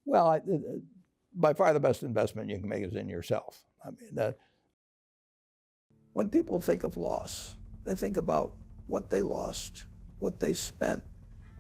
Well, by far the best investment you can make is in yourself. I mean, when people think of loss, they think about what they lost, what they spent,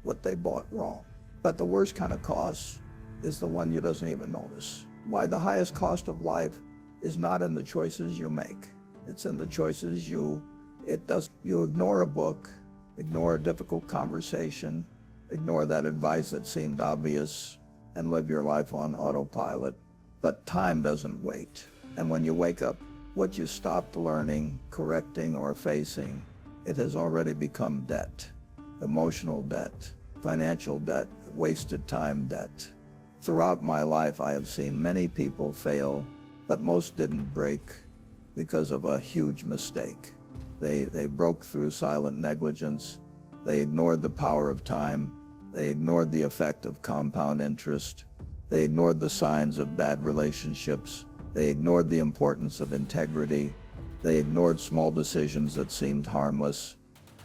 what they bought wrong. But the worst kind of cost is the one you doesn't even notice. Why the highest cost of life is not in the choices you make. It's in the choices you ignore a book, ignore a difficult conversation, ignore that advice that seemed obvious, and live your life on autopilot. But time doesn't wait. And when you wake up, what you stopped learning, correcting, or facing, it has already become debt. Emotional debt, financial debt, wasted time debt. Throughout my life, I have seen many people fail, but most didn't break because of a huge mistake. They broke through silent negligence. They ignored the power of time. They ignored the effect of compound interest. They ignored the signs of bad relationships. They ignored the importance of integrity. They ignored small decisions that seemed harmless.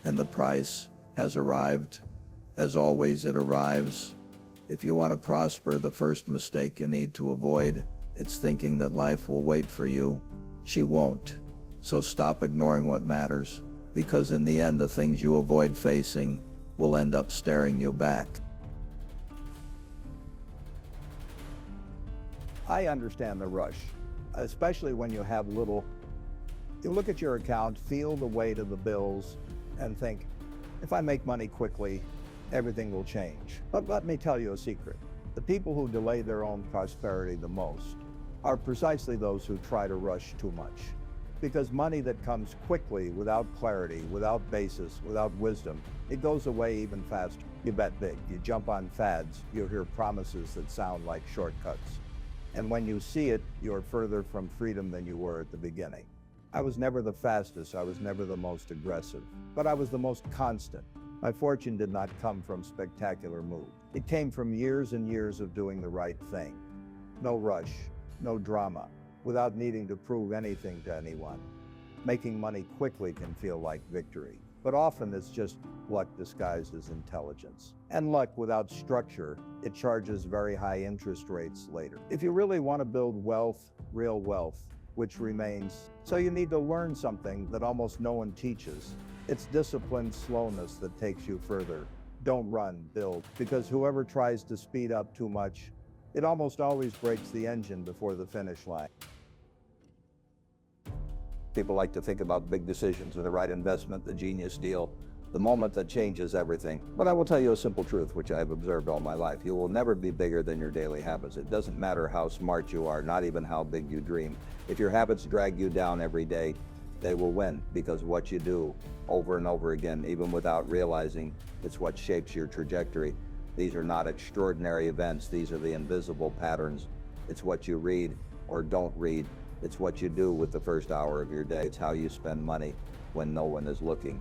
And the price has arrived. As always, it arrives. If you want to prosper, the first mistake you need to avoid, it's thinking that life will wait for you. She won't. So stop ignoring what matters, because in the end, the things you avoid facing will end up staring you back. I understand the rush, especially when you have little. You look at your account, feel the weight of the bills, and think, if I make money quickly, everything will change. But let me tell you a secret. The people who delay their own prosperity the most are precisely those who try to rush too much. Because money that comes quickly, without clarity, without basis, without wisdom, it goes away even faster. You bet big. You jump on fads. You hear promises that sound like shortcuts. And when you see it, you're further from freedom than you were at the beginning. I was never the fastest. I was never the most aggressive. But I was the most constant. My fortune did not come from spectacular moves. It came from years and years of doing the right thing. No rush, no drama, without needing to prove anything to anyone. Making money quickly can feel like victory, but often it's just luck disguised as intelligence. And luck without structure, it charges very high interest rates later. If you really want to build wealth, real wealth, which remains, so you need to learn something that almost no one teaches. It's disciplined slowness that takes you further. Don't run, build, because whoever tries to speed up too much, it almost always breaks the engine before the finish line. People like to think about big decisions, the right investment, the genius deal, the moment that changes everything. But I will tell you a simple truth, which I've observed all my life. You will never be bigger than your daily habits. It doesn't matter how smart you are, not even how big you dream. If your habits drag you down every day, they will win, because what you do over and over again, even without realizing, it's what shapes your trajectory. These are not extraordinary events. These are the invisible patterns. It's what you read or don't read. It's what you do with the first hour of your day. It's how you spend money when no one is looking.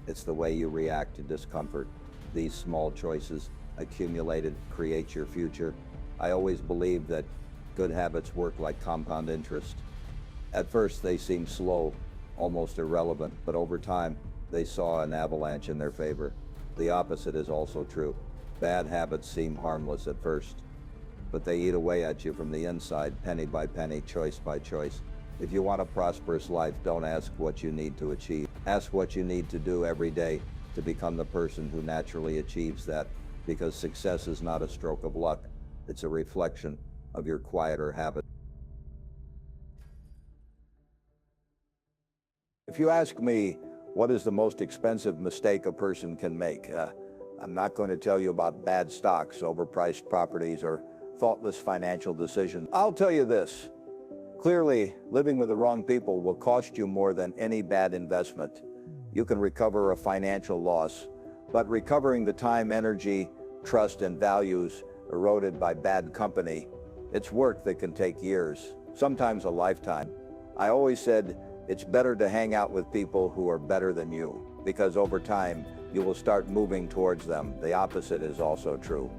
It's the way you react to discomfort. These small choices accumulated create your future. I always believed that good habits work like compound interest. At first, they seem slow, almost irrelevant, but over time, they saw an avalanche in their favor. The opposite is also true. Bad habits seem harmless at first, but they eat away at you from the inside, penny by penny, choice by choice. If you want a prosperous life, don't ask what you need to achieve. Ask what you need to do every day to become the person who naturally achieves that, because success is not a stroke of luck. It's a reflection of your quieter habits. If you ask me, what is the most expensive mistake a person can make? I'm not going to tell you about bad stocks, overpriced properties, or thoughtless financial decisions. I'll tell you this. Clearly, living with the wrong people will cost you more than any bad investment. You can recover a financial loss, but recovering the time, energy, trust, and values eroded by bad company, it's work that can take years, sometimes a lifetime. I always said, it's better to hang out with people who are better than you, because over time, you will start moving towards them. The opposite is also true.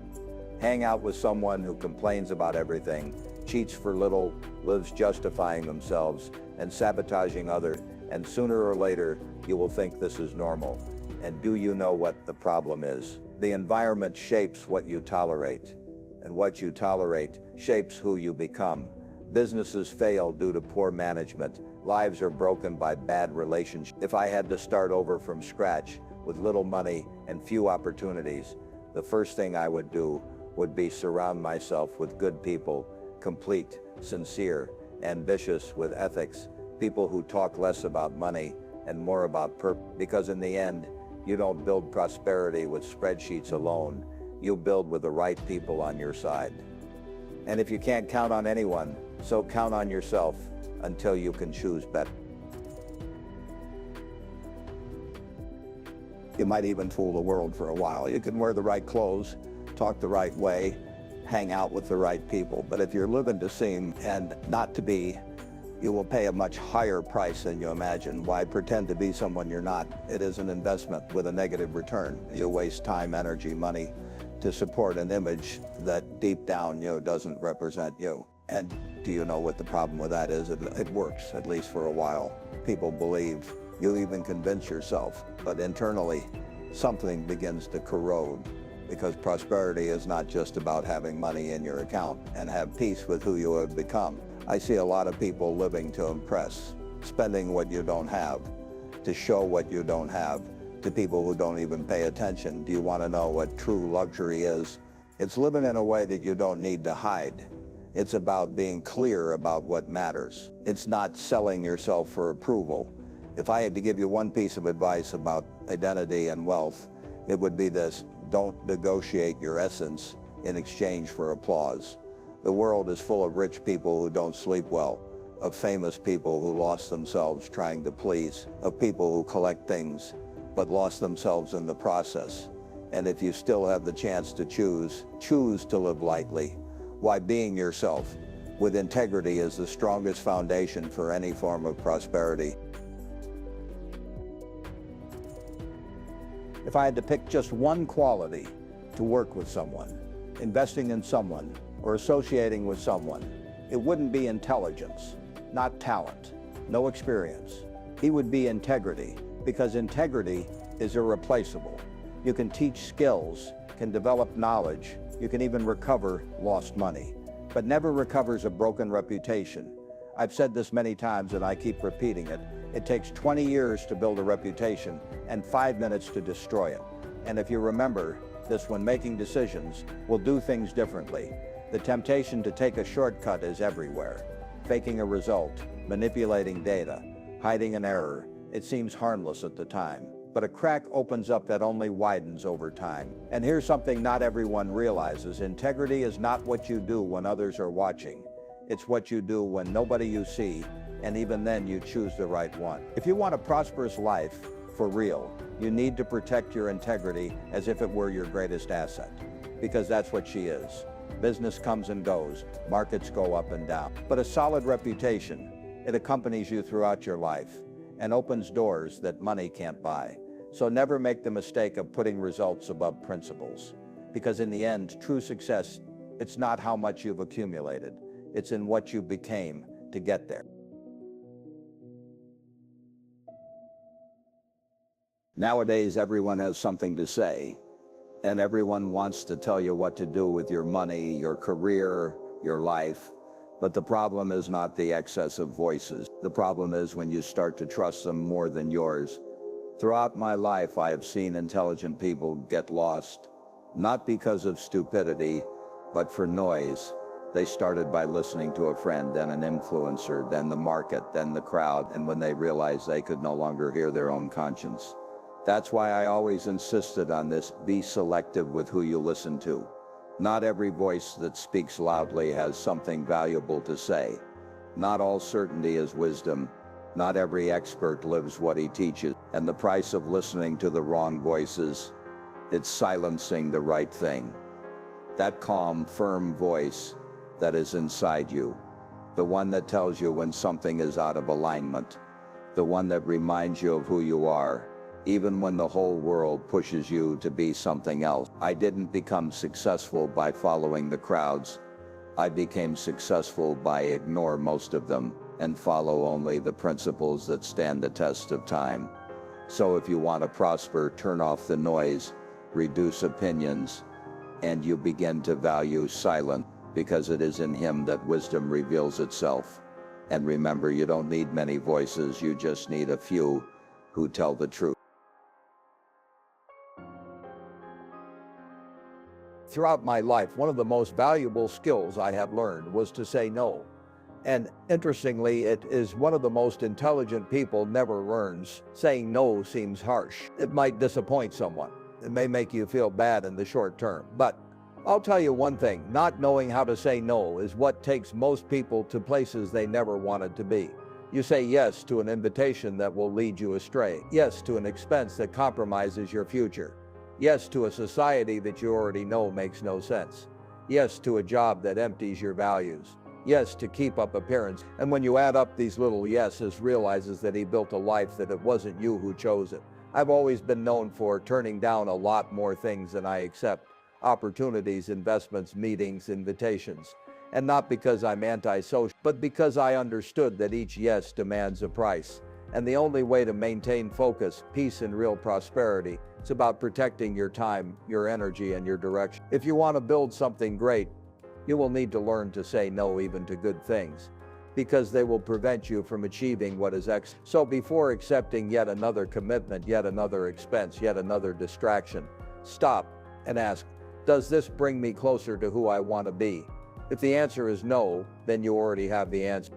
Hang out with someone who complains about everything, cheats for little, lives justifying themselves, and sabotaging others, and sooner or later, you will think this is normal. And do you know what the problem is? The environment shapes what you tolerate. and what you tolerate shapes who you become. Businesses fail due to poor management. Lives are broken by bad relationships. If I had to start over from scratch with little money and few opportunities, the first thing I would do would be surround myself with good people, complete, sincere, ambitious, with ethics, people who talk less about money and more about purpose. Because in the end, you don't build prosperity with spreadsheets alone. You build with the right people on your side. And if you can't count on anyone, so count on yourself until you can choose better. You might even fool the world for a while. You can wear the right clothes, talk the right way, hang out with the right people. But if you're living to seem and not to be, you will pay a much higher price than you imagine. Why pretend to be someone you're not? It is an investment with a negative return. You waste time, energy, money to support an image that deep down, doesn't represent you. And do you know what the problem with that is? It works, at least for a while. People believe, you even convince yourself, but internally, something begins to corrode, because prosperity is not just about having money in your account and have peace with who you have become. I see a lot of people living to impress, spending what you don't have, to show what you don't have, to people who don't even pay attention. Do you want to know what true luxury is? It's living in a way that you don't need to hide. It's about being clear about what matters. It's not selling yourself for approval. If I had to give you one piece of advice about identity and wealth, it would be this: don't negotiate your essence in exchange for applause. The world is full of rich people who don't sleep well, of famous people who lost themselves trying to please, of people who collect things but lost themselves in the process. And if you still have the chance to choose to live lightly. Why, being yourself with integrity is the strongest foundation for any form of prosperity. If I had to pick just one quality to work with someone, investing in someone, or associating with someone, it wouldn't be intelligence, not talent, no experience. It would be integrity, because integrity is irreplaceable. You can teach skills, can develop knowledge, you can even recover lost money, but never recovers a broken reputation. I've said this many times and I keep repeating it. It takes 20 years to build a reputation and 5 minutes to destroy it. And if you remember this when making decisions, we'll do things differently. The temptation to take a shortcut is everywhere. Faking a result, manipulating data, hiding an error. It seems harmless at the time, but a crack opens up that only widens over time. And here's something not everyone realizes. Integrity is not what you do when others are watching. It's what you do when nobody you see, and even then you choose the right one. If you want a prosperous life, for real, you need to protect your integrity as if it were your greatest asset, because that's what she is. Business comes and goes, markets go up and down, but a solid reputation, it accompanies you throughout your life and opens doors that money can't buy. So never make the mistake of putting results above principles, because in the end, true success, it's not how much you've accumulated, it's in what you became to get there. Nowadays, everyone has something to say, and everyone wants to tell you what to do with your money, your career, your life. But the problem is not the excess of voices. The problem is when you start to trust them more than yours. Throughout my life, I have seen intelligent people get lost, not because of stupidity, but for noise. They started by listening to a friend, then an influencer, then the market, then the crowd, and when they realized they could no longer hear their own conscience. That's why I always insisted on this: be selective with who you listen to. Not every voice that speaks loudly has something valuable to say. Not all certainty is wisdom. Not every expert lives what he teaches. And the price of listening to the wrong voices, it's silencing the right thing. That calm, firm voice that is inside you. The one that tells you when something is out of alignment. The one that reminds you of who you are, even when the whole world pushes you to be something else. I didn't become successful by following the crowds. I became successful by ignore most of them and follow only the principles that stand the test of time. So if you want to prosper, turn off the noise, reduce opinions, and you begin to value silence, because it is in him that wisdom reveals itself. And remember, you don't need many voices, you just need a few who tell the truth. Throughout my life, one of the most valuable skills I have learned was to say no. And interestingly, it is one of the most intelligent people never learns. Saying no seems harsh. It might disappoint someone. It may make you feel bad in the short term. But I'll tell you one thing, not knowing how to say no is what takes most people to places they never wanted to be. You say yes to an invitation that will lead you astray. Yes to an expense that compromises your future. Yes to a society that you already know makes no sense. Yes to a job that empties your values. Yes to keep up appearance. And when you add up these little yeses, realizes that he built a life that it wasn't you who chose it. I've always been known for turning down a lot more things than I accept. Opportunities, investments, meetings, invitations. And not because I'm antisocial, but because I understood that each yes demands a price. And the only way to maintain focus, peace, and real prosperity is about protecting your time, your energy, and your direction. If you want to build something great, you will need to learn to say no even to good things, because they will prevent you from achieving what is excellent. So before accepting yet another commitment, yet another expense, yet another distraction, stop and ask, does this bring me closer to who I want to be? If the answer is no, then you already have the answer.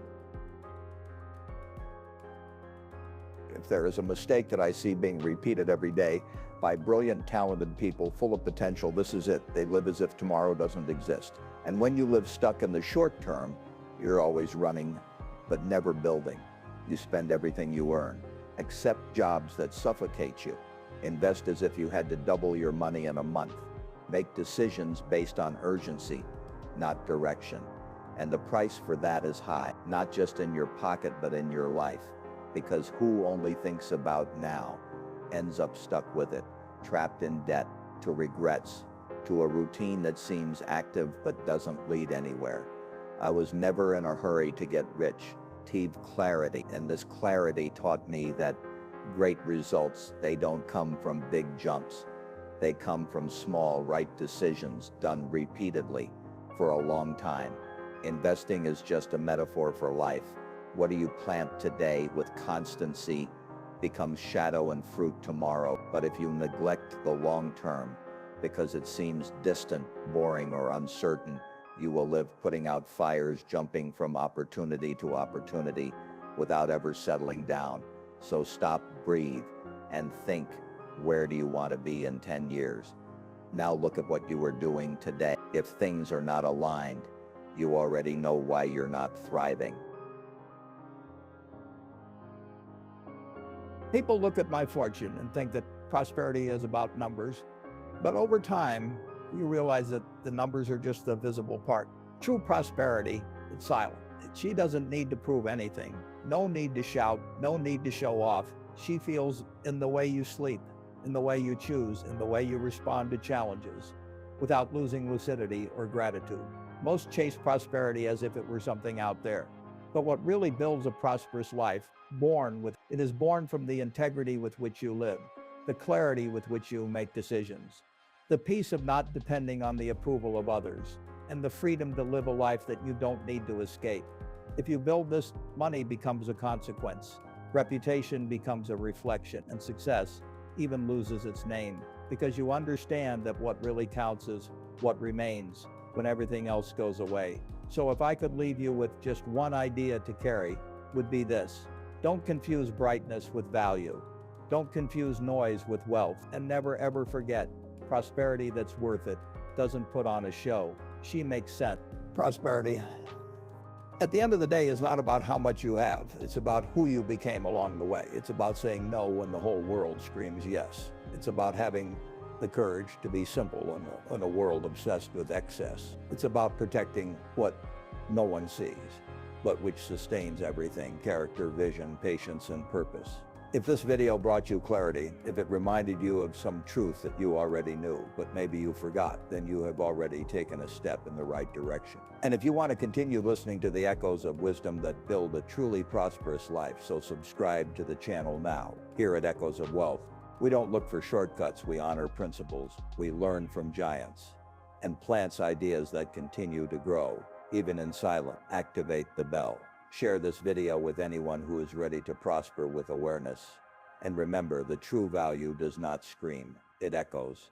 If there is a mistake that I see being repeated every day by brilliant, talented people full of potential, this is it. They live as if tomorrow doesn't exist. And when you live stuck in the short term, you're always running, but never building. You spend everything you earn. Accept jobs that suffocate you. Invest as if you had to double your money in a month. Make decisions based on urgency, not direction. And the price for that is high, not just in your pocket, but in your life. Because who only thinks about now ends up stuck with it, trapped in debt, to regrets, to a routine that seems active but doesn't lead anywhere. I was never in a hurry to get rich, achieved clarity, and this clarity taught me that great results, they don't come from big jumps. They come from small, right decisions done repeatedly for a long time. Investing is just a metaphor for life. What do you plant today with constancy becomes shadow and fruit tomorrow. But if you neglect the long term because it seems distant, boring, or uncertain, you will live putting out fires, jumping from opportunity to opportunity without ever settling down. So stop, breathe, and think, where do you want to be in 10 years? Now look at what you are doing today. If things are not aligned, you already know why you're not thriving. People look at my fortune and think that prosperity is about numbers, but over time, you realize that the numbers are just the visible part. True prosperity is silent. She doesn't need to prove anything. No need to shout, no need to show off. She feels in the way you sleep, in the way you choose, in the way you respond to challenges, without losing lucidity or gratitude. Most chase prosperity as if it were something out there. But what really builds a prosperous life, it is born from the integrity with which you live, the clarity with which you make decisions, the peace of not depending on the approval of others, and the freedom to live a life that you don't need to escape. If you build this, money becomes a consequence, reputation becomes a reflection, and success even loses its name, because you understand that what really counts is what remains when everything else goes away. So if I could leave you with just one idea to carry, would be this: don't confuse brightness with value. Don't confuse noise with wealth, and never ever forget, prosperity that's worth it doesn't put on a show. She makes sense. Prosperity, at the end of the day, is not about how much you have. It's about who you became along the way. It's about saying no when the whole world screams yes. It's about having the courage to be simple in a world obsessed with excess. It's about protecting what no one sees, but which sustains everything: character, vision, patience, and purpose. If this video brought you clarity, if it reminded you of some truth that you already knew, but maybe you forgot, then you have already taken a step in the right direction. And if you want to continue listening to the echoes of wisdom that build a truly prosperous life, so subscribe to the channel now. Here at Echoes of Wealth, we don't look for shortcuts, we honor principles. We learn from giants. and plants ideas that continue to grow, even in silence. Activate the bell. Share this video with anyone who is ready to prosper with awareness. And remember, the true value does not scream, it echoes.